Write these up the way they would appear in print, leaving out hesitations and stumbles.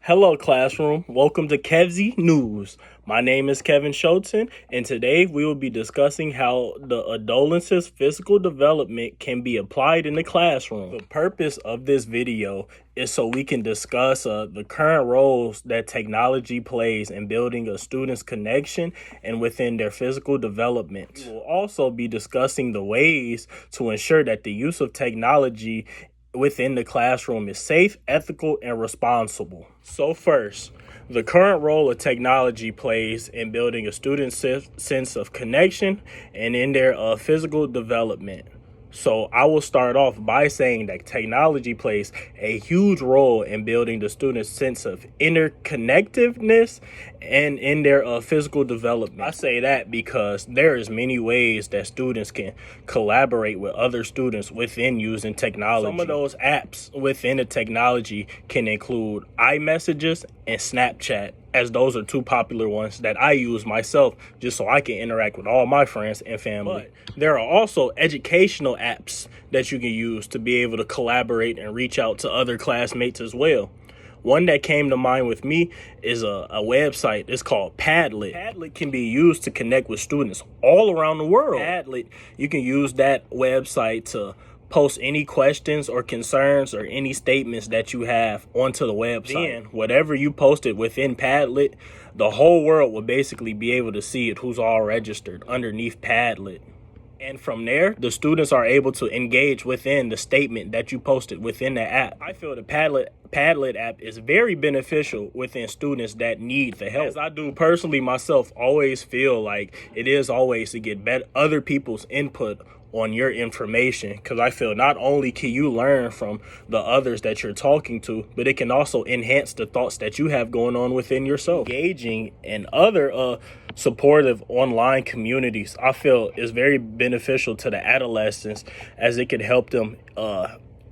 Hello, classroom. Welcome to Kevzy News. My name is Kevin Sholton, and today we will be discussing how the adolescent's physical development can be applied in the classroom. The purpose of this video is so we can discuss the current roles that technology plays in building a student's connection and within their physical development. We will also be discussing the ways to ensure that the use of technology within the classroom is safe, ethical, and responsible. So first, the current role of technology plays in building a student's sense of connection and in their physical development. So I will start off by saying that technology plays a huge role in building the student's sense of interconnectedness and in their physical development. I say that because there is many ways that students can collaborate with other students within using technology. Some of those apps within the technology can include iMessages and Snapchat, as those are two popular ones that I use myself just so I can interact with all my friends and family. But there are also educational apps that you can use to be able to collaborate and reach out to other classmates as well. One that came to mind with me is a website. It's called Padlet. Padlet can be used to connect with students all around the world. Padlet, you can use that website to post any questions or concerns or any statements that you have onto the website. Then, whatever you posted within Padlet, the whole world will basically be able to see it, who's all registered underneath Padlet. And from there, the students are able to engage within the statement that you posted within the app. I feel the Padlet app is very beneficial within students that need the help. As I do personally myself, always feel like it is always to get other people's input on your information, because I feel not only can you learn from the others that you're talking to, but it can also enhance the thoughts that you have going on within yourself. Engaging in other supportive online communities, I feel, is very beneficial to the adolescents, as it can help them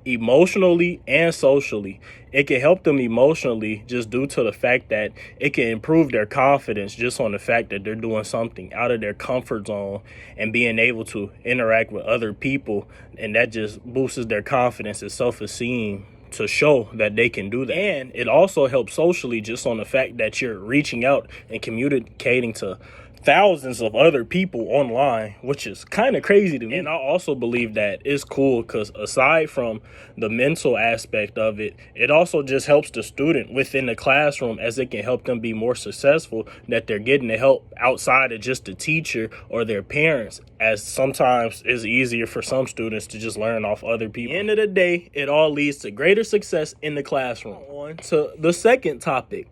emotionally and socially. It can help them emotionally just due to the fact that it can improve their confidence just on the fact that they're doing something out of their comfort zone and being able to interact with other people, and that just boosts their confidence and self-esteem to show that they can do that. And it also helps socially just on the fact that you're reaching out and communicating to thousands of other people online, which is kind of crazy to me. And I also believe that it's cool because aside from the mental aspect of it, it also just helps the student within the classroom, as it can help them be more successful, that they're getting the help outside of just the teacher or their parents, as sometimes it's easier for some students to just learn off other people. At the end of the day, it all leads to greater success in the classroom. On to the second topic.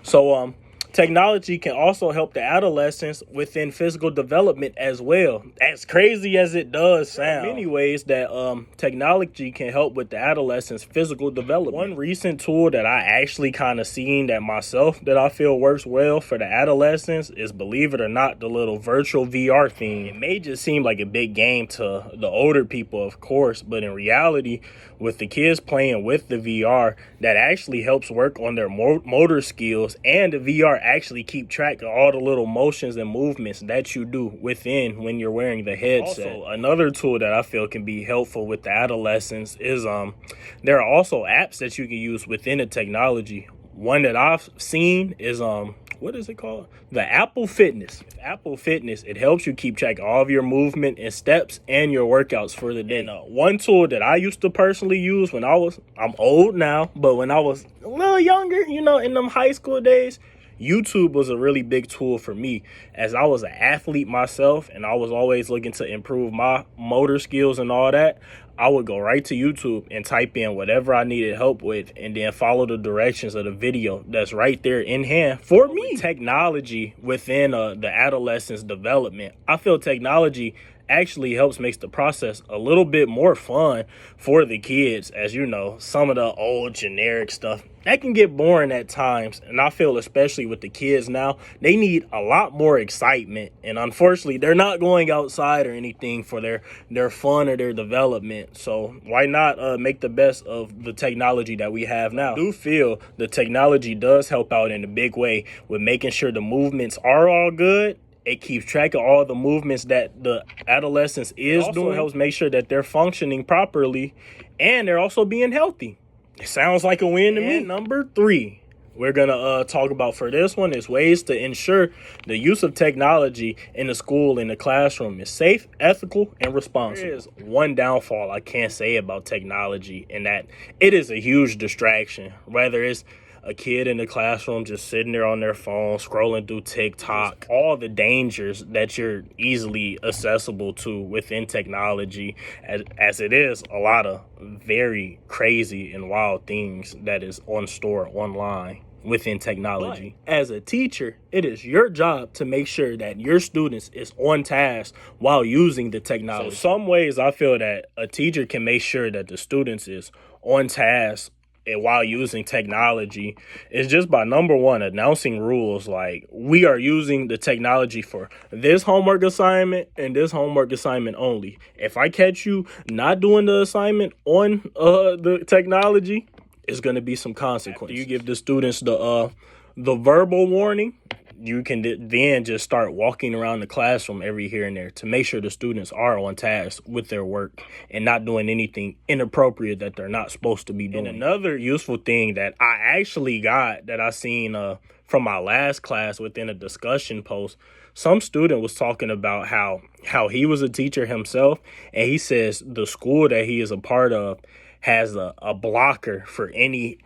So technology can also help the adolescents within physical development as well. As crazy as it does sound, there are many ways that technology can help with the adolescents' physical development. One recent tool that I actually kind of seen that myself that I feel works well for the adolescents is, believe it or not, the little virtual VR thing. It may just seem like a big game to the older people, of course, but in reality, with the kids playing with the VR, that actually helps work on their motor skills, and the VR actually keep track of all the little motions and movements that you do within when you're wearing the headset. Also, another tool that I feel can be helpful with the adolescents is there are also apps that you can use within the technology. One that I've seen is what is it called? The Apple Fitness. Apple Fitness, it helps you keep track of all of your movement and steps and your workouts for the day. And one tool that I used to personally use when I'm old now, but when I was a little younger, in them high school days, YouTube was a really big tool for me, as I was an athlete myself and I was always looking to improve my motor skills and all that. I would go right to YouTube and type in whatever I needed help with, and then follow the directions of the video that's right there in hand for me. Technology within the adolescent's development, I feel technology actually makes the process a little bit more fun for the kids. As you know, some of the old generic stuff that can get boring at times, and I feel especially with the kids now, they need a lot more excitement, and unfortunately they're not going outside or anything for their fun or their development. So why not make the best of the technology that we have now? I do feel the technology does help out in a big way with making sure the movements are all good. It keeps track of all the movements that the adolescence is doing. Helps make sure that they're functioning properly, and they're also being healthy. It sounds like a win to me. Number 3. We're going to talk about for this one is ways to ensure the use of technology in the school, in the classroom is safe, ethical, and responsible. There is one downfall I can't say about technology, and that it is a huge distraction. Whether it's a kid in the classroom just sitting there on their phone, scrolling through TikTok, all the dangers that you're easily accessible to within technology, as it is a lot of very crazy and wild things that is on store online within technology. But as a teacher, it is your job to make sure that your students is on task while using the technology. So some ways I feel that a teacher can make sure that the students is on task and while using technology is just by, number 1, announcing rules like we are using the technology for this homework assignment and this homework assignment only. If I catch you not doing the assignment on the technology, it's going to be some consequences. You give the students the verbal warning. You can then just start walking around the classroom every here and there to make sure the students are on task with their work and not doing anything inappropriate that they're not supposed to be doing. And another useful thing that I actually got that I seen from my last class within a discussion post, some student was talking about how he was a teacher himself, and he says the school that he is a part of has a blocker for any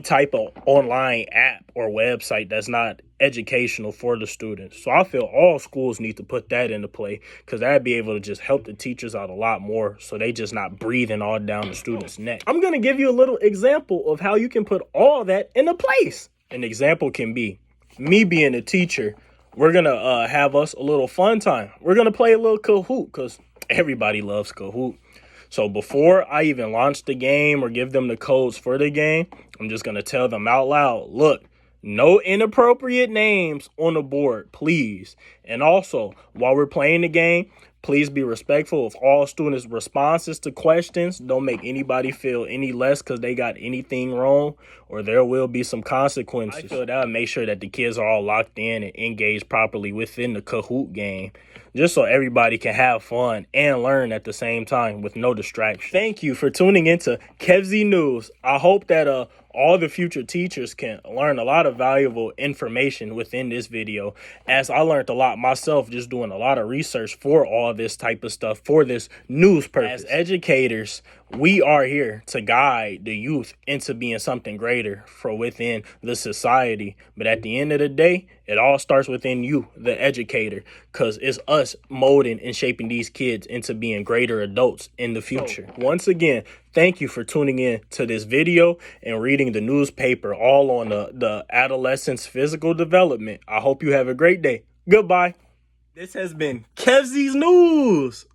type of online app or website that's not educational for the students. So I feel all schools need to put that into play, because that'd be able to just help the teachers out a lot more, so they just not breathing all down the students' neck. I'm going to give you a little example of how you can put all that into place. An example can be me being a teacher. We're going to have us a little fun time. We're going to play a little Kahoot, because everybody loves Kahoot. So before I even launch the game or give them the codes for the game, I'm just going to tell them out loud, look, no inappropriate names on the board, please. And also, while we're playing the game, please be respectful of all students' responses to questions. Don't make anybody feel any less because they got anything wrong, or there will be some consequences. I feel that would make sure that the kids are all locked in and engaged properly within the Kahoot game, just so everybody can have fun and learn at the same time with no distraction. Thank you for tuning into Kevzy News. I hope that all the future teachers can learn a lot of valuable information within this video, as I learned a lot myself just doing a lot of research for all this type of stuff for this news purpose. As educators, we are here to guide the youth into being something greater for within the society. But at the end of the day, it all starts within you, the educator, because it's us molding and shaping these kids into being greater adults in the future. So, once again, thank you for tuning in to this video and reading the newspaper all on the adolescent's physical development. I hope you have a great day. Goodbye. This has been Kevzy's News.